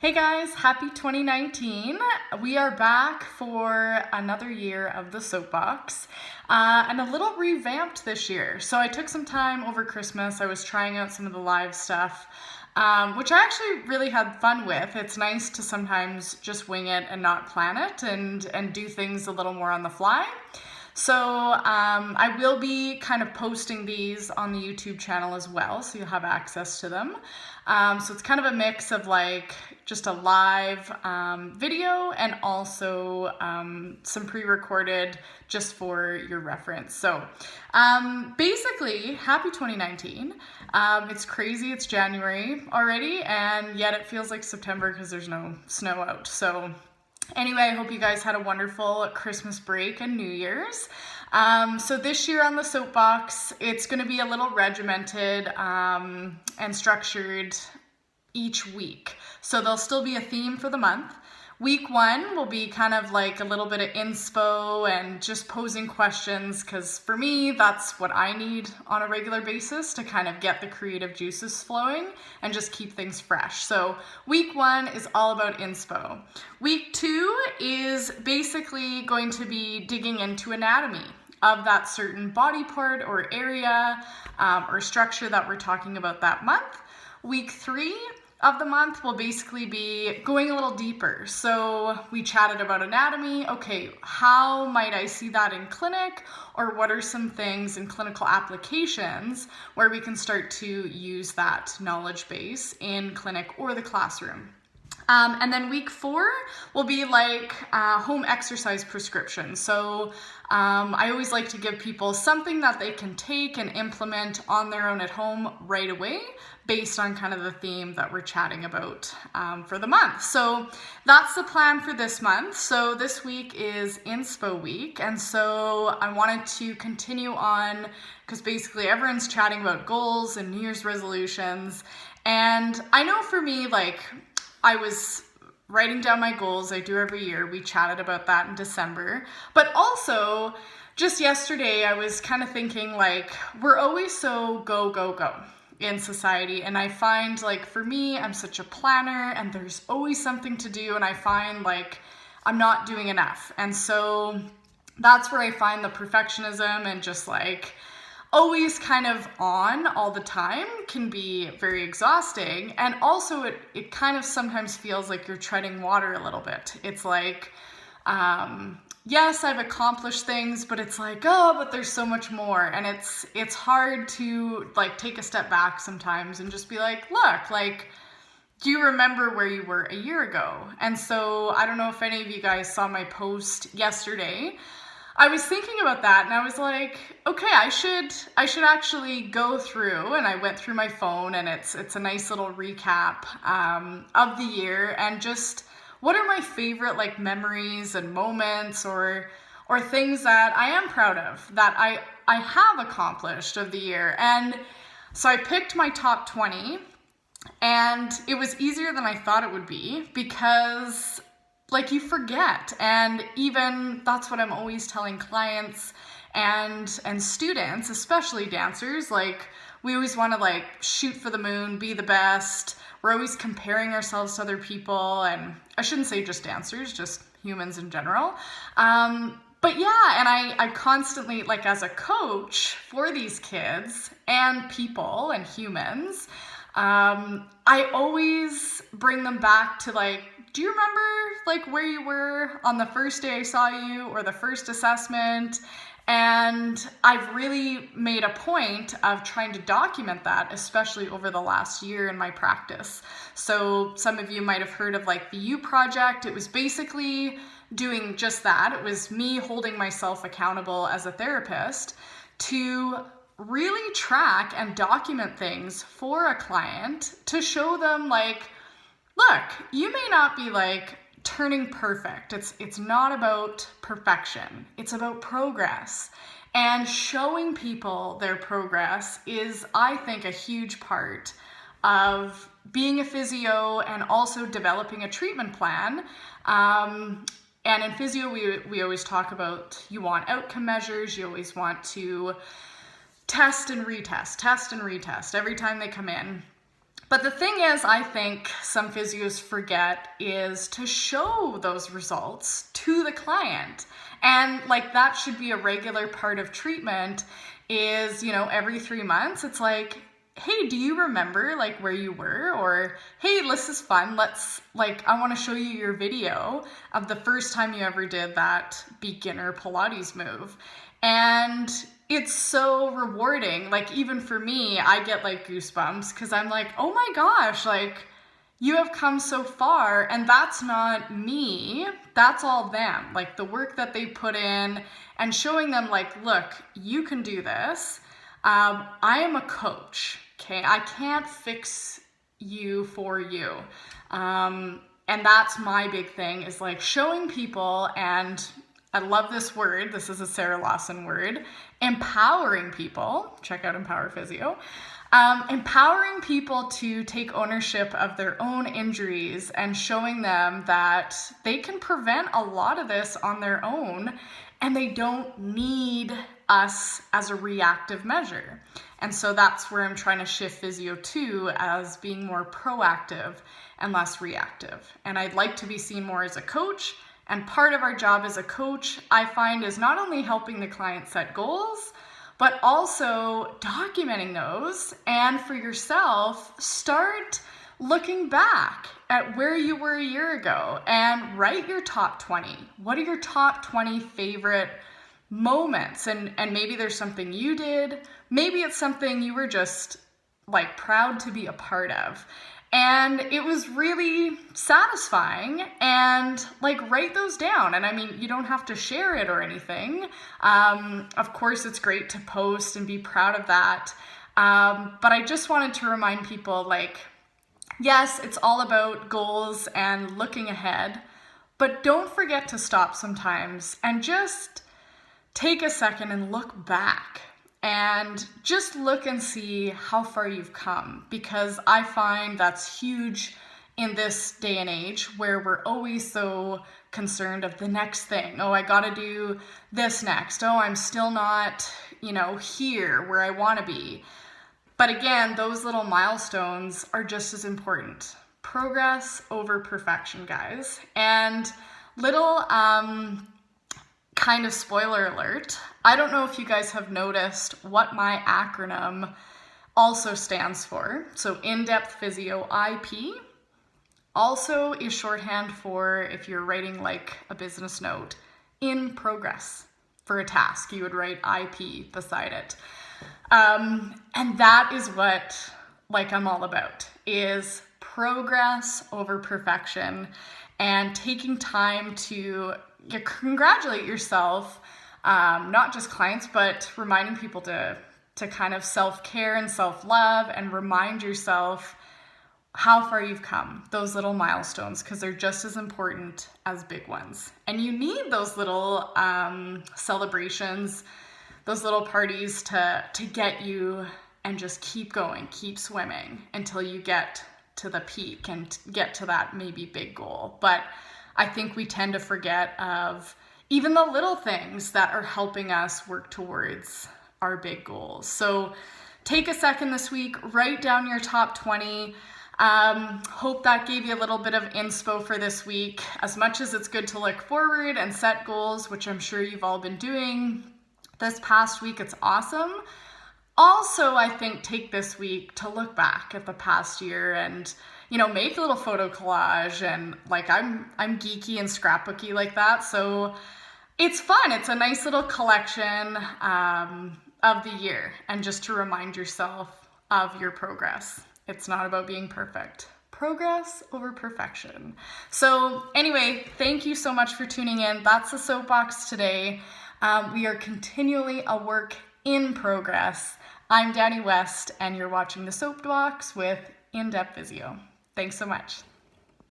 Hey guys, happy 2019. We are back for another year of the Soapbox and a little revamped this year. So I took some time over Christmas. I was trying out some of the live stuff, which I actually really had fun with. It's nice to sometimes just wing it and not plan it and do things a little more on the fly. So I will be kind of posting these on the YouTube channel as well, so you'll have access to them. So it's kind of a mix of like just a live video and also some pre-recorded just for your reference. So basically, happy 2019. It's crazy, it's January already, and yet it feels like September because there's no snow out. So anyway, I hope you guys had a wonderful Christmas break and New Year's. So this year on the Soapbox, it's going to be a little regimented and structured each week. So there'll still be a theme for the month. Week 1 will be kind of like a little bit of inspo and just posing questions, because for me, that's what I need on a regular basis to kind of get the creative juices flowing and just keep things fresh. So week 1 is all about inspo. Week 2 is basically going to be digging into anatomy of that certain body part or area or structure that we're talking about that month. Week 3 of the month will basically be going a little deeper. So we chatted about anatomy. Okay, how might I see that in clinic? Or what are some things in clinical applications where we can start to use that knowledge base in clinic or the classroom? And then week 4 will be like home exercise prescriptions. So I always like to give people something that they can take and implement on their own at home right away based on kind of the theme that we're chatting about for the month. So that's the plan for this month. So this week is INSPO week. And so I wanted to continue on because basically everyone's chatting about goals and New Year's resolutions. And I know for me, like, I was writing down my goals. I do every year. We chatted about that in December. But also, just yesterday, I was kind of thinking, like, we're always so go, go, go in society. And I find, like, for me, I'm such a planner and there's always something to do. And I find, like, I'm not doing enough. And so that's where I find the perfectionism and just, like, always kind of on all the time can be very exhausting. And also it kind of sometimes feels like you're treading water a little bit. It's like, yes, I've accomplished things, but it's like, oh, but there's so much more. And it's hard to like take a step back sometimes and just be like, look, like, do you remember where you were a year ago? And so I don't know if any of you guys saw my post yesterday. I was thinking about that and I was like, okay, I should actually go through, and I went through my phone, and it's a nice little recap of the year and just what are my favorite like memories and moments or things that I am proud of that I have accomplished of the year. And so I picked my top 20, and it was easier than I thought it would be because like you forget. And even that's what I'm always telling clients and students, especially dancers, like we always want to like shoot for the moon, be the best. We're always comparing ourselves to other people, and I shouldn't say just dancers, just humans in general. But yeah, and I constantly, like as a coach for these kids and people and humans, I always bring them back to like, do you remember like where you were on the first day I saw you or the first assessment? And I've really made a point of trying to document that, especially over the last year in my practice. So some of you might have heard of like the U Project. It was basically doing just that. It was me holding myself accountable as a therapist to really track and document things for a client to show them like, look, you may not be like turning perfect. It's not about perfection. It's about progress. And showing people their progress is, I think, a huge part of being a physio and also developing a treatment plan. And in physio, we always talk about you want outcome measures. You always want to test and retest every time they come in. But the thing is, I think some physios forget is to show those results to the client. And like that should be a regular part of treatment is, you know, every 3 months, it's like, hey, do you remember like where you were? Or, hey, this is fun. I want to show you your video of the first time you ever did that beginner Pilates move. And it's so rewarding. Like even for me, I get like goosebumps because I'm like, oh my gosh, like you have come so far. And that's not me, that's all them. Like the work that they put in and showing them like, look, you can do this. I am a coach, okay? I can't fix you for you. And that's my big thing is like showing people, and I love this word. This is a Sarah Lawson word. Empowering people. Check out Empower Physio. Empowering people to take ownership of their own injuries and showing them that they can prevent a lot of this on their own and they don't need us as a reactive measure. And so that's where I'm trying to shift physio to, as being more proactive and less reactive. And I'd like to be seen more as a coach. And part of our job as a coach, I find, is not only helping the client set goals, but also documenting those. And for yourself, start looking back at where you were a year ago and write your top 20. What are your top 20 favorite moments? And maybe there's something you did. Maybe it's something you were just like proud to be a part of. And it was really satisfying, and like write those down. And I mean, you don't have to share it or anything. Of course, it's great to post and be proud of that. But I just wanted to remind people, like, yes, it's all about goals and looking ahead, but don't forget to stop sometimes and just take a second and look back. And just look and see how far you've come, because I find that's huge in this day and age where we're always so concerned of the next thing. Oh, I got to do this next. Oh, I'm still not, here where I want to be. But again, those little milestones are just as important. Progress over perfection, guys. And little kind of spoiler alert, I don't know if you guys have noticed what my acronym also stands for. So Indepth Physio IP also is shorthand for, if you're writing like a business note, in progress. For a task, you would write IP beside it. And that is what I'm all about, is progress over perfection and taking time to congratulate yourself, not just clients, but reminding people to kind of self-care and self-love, and remind yourself how far you've come, those little milestones, because they're just as important as big ones. And you need those little celebrations, those little parties to get you and just keep going, keep swimming until you get to the peak and get to that maybe big goal. But I think we tend to forget of even the little things that are helping us work towards our big goals. So take a second this week, write down your top 20. Hope that gave you a little bit of inspo for this week. As much as it's good to look forward and set goals, which I'm sure you've all been doing this past week, it's awesome. Also, I think take this week to look back at the past year and make a little photo collage, and I'm geeky and scrapbooky like that, so it's fun. It's a nice little collection of the year, and just to remind yourself of your progress. It's not about being perfect. Progress over perfection. So anyway, thank you so much for tuning in. That's the soapbox today. We are continually a work in progress. I'm Danny West, and you're watching the Soapbox with Indepth Physio. Thanks so much.